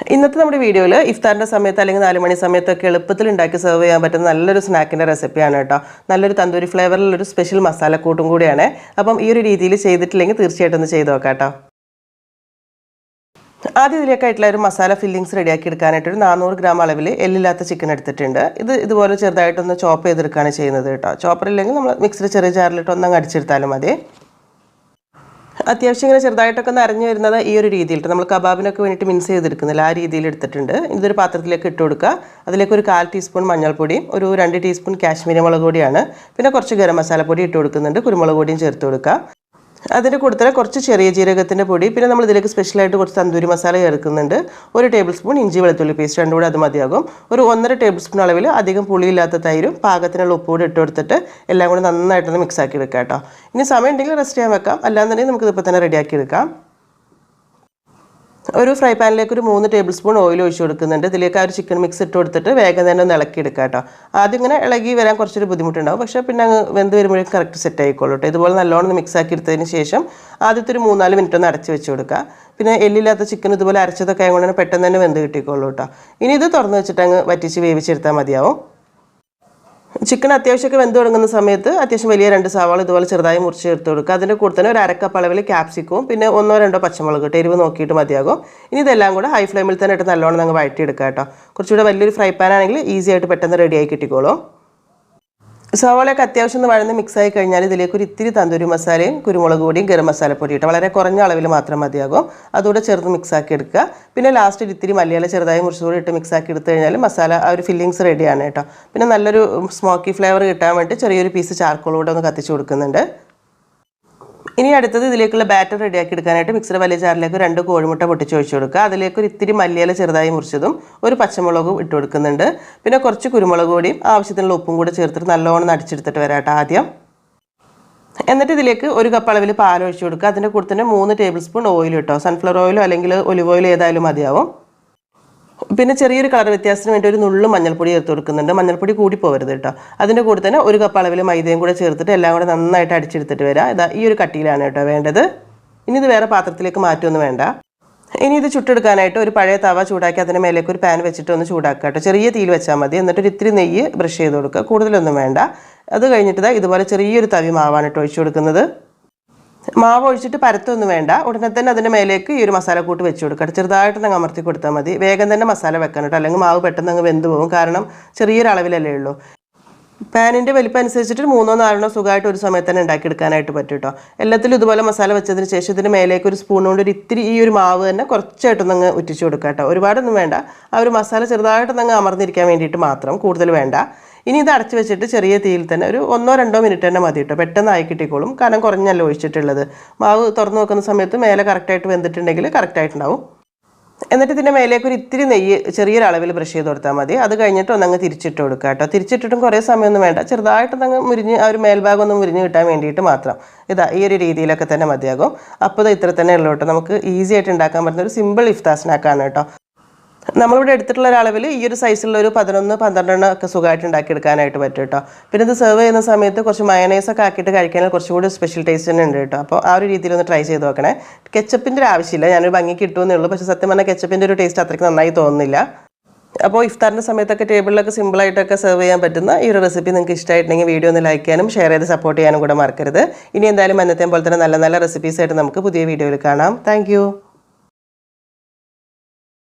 ഇന്നത്തെ നമ്മുടെ വീഡിയോയിൽ ഇഫ്താറിൻ്റെ സമയത്ത് അല്ലെങ്കിൽ 4 മണി സമയത്തൊക്കെ എളുപ്പത്തിൽ ഉണ്ടാക്കി സെർവ് ചെയ്യാൻ പറ്റുന്ന നല്ലൊരു സ്നാക്കിൻ്റെ റെസിപ്പിയാണ് കേട്ടോ. നല്ലൊരു തന്തൂരി ഫ്ലേവറിലൊരു സ്പെഷ്യൽ മസാലക്കൂട്ടും കൂടിയാണ്. അപ്പം ഈ ഒരു രീതിയിൽ ചെയ്തിട്ടില്ലെങ്കിൽ തീർച്ചയായിട്ടും ഒന്ന് ചെയ്ത് നോക്കാം കേട്ടോ. ആദ്യം ഇതിലേക്കായിട്ടുള്ള ഒരു മസാല ഫില്ലിങ്സ് റെഡിയാക്കി എടുക്കാനായിട്ടൊരു 400 ഗ്രാം അളവിൽ എല്ലില്ലാത്ത ചിക്കൻ എടുത്തിട്ടുണ്ട്. ഇതുപോലെ ചെറുതായിട്ടൊന്ന് ചോപ്പ് ചെയ്തെടുക്കുകയാണ് ചെയ്യുന്നത് കേട്ടോ. ചോപ്പറില്ലെങ്കിൽ നമ്മൾ മിക്സിയുടെ ചെറിയ ജാറിലിട്ട് ഒന്നങ്ങ് അടിച്ചെടുത്താലും മതി. അത്യാവശ്യം ഇങ്ങനെ ചെറുതായിട്ടൊക്കെ ഒന്ന് അരഞ്ഞു വരുന്നത് ഈ ഒരു രീതിയിൽ നമ്മൾ കബാബിനൊക്കെ വേണ്ടിയിട്ട് മിൻസ് ചെയ്തെടുക്കുന്നില്ല, ആ രീതിയിൽ എടുത്തിട്ടുണ്ട്. ഇതൊരു പാത്രത്തിലേക്ക് ഇട്ട് കൊടുക്കുക. അതിലേക്ക് ഒരു 1/4 ടീസ്പൂൺ മഞ്ഞൾപ്പൊടിയും ഒരു 2 ടീസ്പൂൺ കാശ്മീരി മുളക് പൊടിയാണ്, പിന്നെ കുറച്ച് ഗരം മസാലപ്പൊടി ഇട്ട് കൊടുക്കുന്നുണ്ട്, കുരുമുളക് പൊടിയും ചേർത്ത് കൊടുക്കുക. അതിൻ്റെ കൂടെ തന്നെ കുറച്ച് ചെറിയ ജീരകത്തിൻ്റെ പൊടി, പിന്നെ നമ്മൾ ഇതിലേക്ക് സ്പെഷ്യലായിട്ട് കുറച്ച് തന്തൂരി മസാല ചേർക്കുന്നുണ്ട്. 1 ടേബിൾ സ്പൂൺ ഇഞ്ചി വെളുത്തുള്ളി പേസ്റ്റ്, രണ്ടും കൂടെ അത് മതിയാകും. ഒരു 1.5 ടേബിൾ സ്പൂൺ അളവിൽ അധികം പുളിയില്ലാത്ത തൈരും പാകത്തിനുള്ള ഉപ്പുകൂടി ഇട്ട് കൊടുത്തിട്ട് എല്ലാം കൂടി നന്നായിട്ടൊന്ന് മിക്സ് ആക്കി എടുക്കാം കേട്ടോ. ഇനി സമയം ഉണ്ടെങ്കിൽ റെസ്റ്റ് ചെയ്യാൻ വെക്കാം, അല്ലാന്നുണ്ടെങ്കിൽ നമുക്കിതിപ്പോൾ തന്നെ റെഡിയാക്കി എടുക്കാം. ഒരു ഫ്രൈ പാനിലേക്ക് ഒരു 3 ടേബിൾ സ്പൂൺ ഓയിൽ ഒഴിച്ച് കൊടുക്കുന്നുണ്ട്. ഇതിലേക്ക് ആ ഒരു ചിക്കൻ മിക്സ് ഇട്ട് കൊടുത്തിട്ട് വേഗം തന്നെ ഒന്ന് ഇളക്കി എടുക്കുക കേട്ടോ. ആദ്യം ഇങ്ങനെ ഇളകി വരാൻ കുറച്ചൊരു ബുദ്ധിമുട്ടുണ്ടാവും, പക്ഷേ പിന്നെ അങ്ങ് വെന്ത് വരുമ്പോഴേക്കും കറക്റ്റ് സെറ്റ് ആയിക്കോളൂ കേട്ടോ. ഇതുപോലെ നല്ലോണം മിക്സ് ആക്കി എടുത്തതിന് ശേഷം ആദ്യത്തെ ഒരു 3-4 മിനിറ്റ് ഒന്ന് അടച്ച് വെച്ച് കൊടുക്കുക. പിന്നെ എല്ലില്ലാത്ത ചിക്കൻ ഇതുപോലെ അരച്ചതൊക്കെ ആയതുകൊണ്ട് പെട്ടെന്ന് തന്നെ വെന്ത് കിട്ടിക്കോളൂ കേട്ടോ. ഇനി ഇത് തുറന്ന് വെച്ചിട്ട് അങ്ങ് വറ്റിച്ച് വേവിച്ചെടുത്താൽ മതിയാവും. ചിക്കൻ അത്യാവശ്യമൊക്കെ വെന്ത് തുടങ്ങുന്ന സമയത്ത് അത്യാവശ്യം വലിയ 2 സവാള ഇതുപോലെ ചെറുതായി മുറിച്ച് ചേർത്ത് കൊടുക്കുക. അതിൻ്റെ കൂടെ തന്നെ ഒരു 1/2 കപ്പ് അളവിൽ ക്യാപ്സിക്കവും പിന്നെ 1-2 പച്ചമുളക് എരിവ് നോക്കിയിട്ട് മതിയാകും. ഇനി ഇതെല്ലാം കൂടെ ഹൈ ഫ്ലെയിമിൽ തന്നെ ഇട്ട് നല്ലോണം അങ്ങ് വഴറ്റിയെടുക്കുക കേട്ടോ. കുറച്ചുകൂടെ വലിയൊരു ഫ്രൈ പാൻ ആണെങ്കിൽ ഈസി ആയിട്ട് പെട്ടെന്ന് റെഡിയായി കിട്ടിക്കോളും. സവാളയൊക്കെ അത്യാവശ്യം ഒന്ന് വഴന്ന് മിക്സായി കഴിഞ്ഞാൽ ഇതിലേക്ക് ഒരു ഇത്തിരി തന്തൂരി മസാലയും കുരുമുളക് പൊടിയും ഗരം മസാലപ്പൊടി ഇട്ട് വളരെ കുറഞ്ഞ അളവിൽ മാത്രം മതിയാകും. അതുകൂടെ ചേർത്ത് മിക്സാക്കി എടുക്കുക. പിന്നെ ലാസ്റ്റ് ഒരു ഇത്തിരി മല്ലിയില ചെറുതായി മുറിച്ചുകൂടി ഇട്ട് മിക്സാക്കി എടുത്തു കഴിഞ്ഞാൽ മസാല ആ ഒരു ഫില്ലിങ്സ് റെഡിയാണ് കേട്ടോ. പിന്നെ നല്ലൊരു സ്മോക്കി ഫ്ലേവർ കിട്ടാൻ വേണ്ടി ചെറിയൊരു പീസ് ചാർക്കോൾ കൂടെ ഒന്ന് കത്തിച്ച് കൊടുക്കുന്നുണ്ട്. ഇനി അടുത്തത് ഇതിലേക്കുള്ള ബാറ്റർ റെഡിയാക്കി എടുക്കാനായിട്ട് മിക്സിയുടെ വലിയ ജാറിലേക്ക് 2 കോഴിമുട്ട പൊട്ടിച്ച് ഒഴിച്ച് കൊടുക്കുക. അതിലേക്ക് ഒരു ഇത്തിരി മല്ലിയില ചെറുതായി മുറിച്ചതും ഒരു പച്ചമുളകും ഇട്ട് കൊടുക്കുന്നുണ്ട്. പിന്നെ കുറച്ച് കുരുമുളക് പൊടിയും ആവശ്യത്തിനുള്ള ഉപ്പും കൂടെ ചേർത്തിട്ട് നല്ലോണം അടിച്ചെടുത്തിട്ട് വരാട്ടോ ആദ്യം. എന്നിട്ട് ഇതിലേക്ക് 1 കപ്പ് അളവിൽ പാൽ ഒഴിച്ച് കൊടുക്കുക. അതിൻ്റെ കൂടെ തന്നെ 3 ടേബിൾ സ്പൂൺ ഓയിൽ ഇട്ടോ, സൺഫ്ലവർ ഓയിലോ അല്ലെങ്കിൽ ഒലിവ് ഓയിൽ ഏതായാലും മതിയാവും. പിന്നെ ചെറിയൊരു കളർ വ്യത്യാസത്തിന് വേണ്ടി ഒരു നുള്ളു മഞ്ഞൾപ്പൊടി ചേർത്ത് കൊടുക്കുന്നുണ്ട്. മഞ്ഞൾപ്പൊടി കൂടി പോകരുത് കേട്ടോ. അതിൻ്റെ കൂടെ തന്നെ 1 കപ്പ് അളവിൽ മൈദയും കൂടെ ചേർത്തിട്ട് എല്ലാം കൂടെ നന്നായിട്ട് അടിച്ചെടുത്തിട്ട് വരാം. ഇതാ ഈ ഒരു കട്ടിയിലാണ് കേട്ടോ വേണ്ടത്. ഇനി ഇത് വേറെ പാത്രത്തിലേക്ക് മാറ്റമൊന്നും വേണ്ട. ഇനി ഇത് ചുട്ടെടുക്കാനായിട്ട് ഒരു പഴയ തവ ചൂടാക്കി അതിന് മേലേക്ക് ഒരു പാൻ വെച്ചിട്ട് ഒന്ന് ചൂടാക്കുക കേട്ടോ. ചെറിയ തീയിൽ വെച്ചാൽ മതി. എന്നിട്ട് ഒരു ഇത്തിരി നെയ്യ് ബ്രഷ് ചെയ്ത് കൊടുക്കുക, കൂടുതലൊന്നും വേണ്ട. അത് കഴിഞ്ഞിട്ട് ഇതുപോലെ ചെറിയൊരു തവി മാവാണ് കേട്ടോ ഒഴിച്ചു കൊടുക്കുന്നത്. മാവ് ഒഴിച്ചിട്ട് പരത്തൊന്നും വേണ്ട. ഉടനെ തന്നെ അതിൻ്റെ മേലേക്ക് ഈ ഒരു മസാലക്കൂട്ട് വെച്ച് കൊടുക്കുക. ചെറുതായിട്ട് അങ്ങ് അമർത്തി കൊടുത്താൽ മതി. വേഗം തന്നെ മസാല വെക്കണം കേട്ടോ, അല്ലെങ്കിൽ മാവ് പെട്ടെന്ന് അങ്ങ് വെന്ത് പോകും. കാരണം ചെറിയൊരളവിലല്ലേ ഉള്ളൂ. പാനിൻ്റെ വലിപ്പം അനുസരിച്ചിട്ട് 3-4 സുഖമായിട്ട് ഒരു സമയത്ത് തന്നെ ഉണ്ടാക്കിയെടുക്കാനായിട്ട് പറ്റും കേട്ടോ. എല്ലാത്തിലും ഇതുപോലെ മസാല വെച്ചതിന് ശേഷം ഇതിന് മേലേക്ക് ഒരു സ്പൂൺ കൊണ്ട് ഒരു ഇത്തിരി ഈ ഒരു മാവ് തന്നെ കുറച്ചായിട്ടൊന്നങ്ങ് ഉറ്റിച്ച് കൊടുക്കുക കേട്ടോ. ഒരുപാടൊന്നും വേണ്ട. ആ ഒരു മസാല ചെറുതായിട്ടൊന്നങ്ങ് അമർന്നിരിക്കാൻ വേണ്ടിയിട്ട് മാത്രം, കൂടുതൽ വേണ്ട. ഇനി ഇത് അടച്ച് വെച്ചിട്ട് ചെറിയ തീയിൽ തന്നെ ഒരു 1-2 മിനിറ്റ് തന്നെ മതി കേട്ടോ. പെട്ടെന്ന് ആയി കിട്ടിക്കോളും, കാരണം കുറഞ്ഞല്ലോ ഒഴിച്ചിട്ടുള്ളത്. മാവ് തുറന്ന് നോക്കുന്ന സമയത്ത് മേലെ കറക്റ്റായിട്ട് വെന്തിട്ടുണ്ടെങ്കിൽ കറക്റ്റായിട്ടുണ്ടാവും. എന്നിട്ട് ഇതിൻ്റെ മേലേക്ക് ഒരു ഇത്തിരി നെയ്യ് ചെറിയൊരളവിൽ ബ്രഷ് ചെയ്ത് കൊടുത്താൽ മതി. അത് കഴിഞ്ഞിട്ട് ഒന്നങ്ങ് തിരിച്ചിട്ട് കൊടുക്കുക കേട്ടോ. തിരിച്ചിട്ടിട്ടും കുറേ സമയമൊന്നും വേണ്ട. ചെറുതായിട്ടൊന്നങ്ങ് മുരിഞ്ഞ് ആ ഒരു മേൽഭാഗം ഒന്ന് മുരിഞ്ഞ് കിട്ടാൻ വേണ്ടിയിട്ട് മാത്രം. ഇതാ ഈ ഒരു രീതിയിലൊക്കെ തന്നെ മതിയാകും. അപ്പോൾ ഇത് ഇത്ര തന്നെ ഉള്ളൂ കേട്ടോ. നമുക്ക് ഈസി ആയിട്ട് ഉണ്ടാക്കാൻ പറ്റുന്ന ഒരു സിമ്പിൾ ഇഫ്താർ സ്നാക്കാണ് കേട്ടോ. നമ്മളിവിടെ എടുത്തിട്ടുള്ള ഒരളവിൽ ഈ ഒരു സൈസിലുള്ള ഒരു 11-12 ഒക്കെ സുഖമായിട്ട് ഉണ്ടാക്കിയെടുക്കാനായിട്ട് പറ്റും കേട്ടോ. പിന്നെ ഇത് സെർവ് ചെയ്യുന്ന സമയത്ത് കുറച്ച് മയണൈസൊക്കെ ആക്കിയിട്ട് കഴിക്കാനും കുറച്ചുകൂടി സ്പെഷ്യൽ ടേസ്റ്റ് തന്നെ ഉണ്ട് കേട്ടോ. അപ്പോൾ ആ ഒരു രീതിയിലൊന്ന് ട്രൈ ചെയ്ത് നോക്കണേ. കെച്ചപ്പിൻ്റെ ഒരു ആവശ്യമില്ല, ഞാനൊരു ഭംഗിക്ക് ഇട്ടുവെന്നേ ഉള്ളൂ. പക്ഷേ സത്യം പറഞ്ഞാൽ കെച്ചപ്പിൻ്റെ ഒരു ടേസ്റ്റ് അത്രയ്ക്ക് നന്നായി തോന്നുന്നില്ല. അപ്പോൾ ഇഫ്താറിൻ്റെ സമയത്തൊക്കെ ടേബിളിലൊക്കെ സിമ്പിളായിട്ടൊക്കെ സെർവ് ചെയ്യാൻ പറ്റുന്ന ഈ ഒരു റെസിപ്പി നിങ്ങൾക്ക് ഇഷ്ടമായിട്ടുണ്ടെങ്കിൽ വീഡിയോ ഒന്ന് ലൈക്ക് ചെയ്യാനും ഷെയർ ചെയ്ത് സപ്പോർട്ട് ചെയ്യാനും കൂടെ മറക്കരുത്. ഇനി എന്തായാലും എന്നത്തെ പോലെ തന്നെ നല്ല നല്ല റെസിപ്പീസായിട്ട് നമുക്ക് പുതിയ വീഡിയോയിൽ കാണാം. താങ്ക്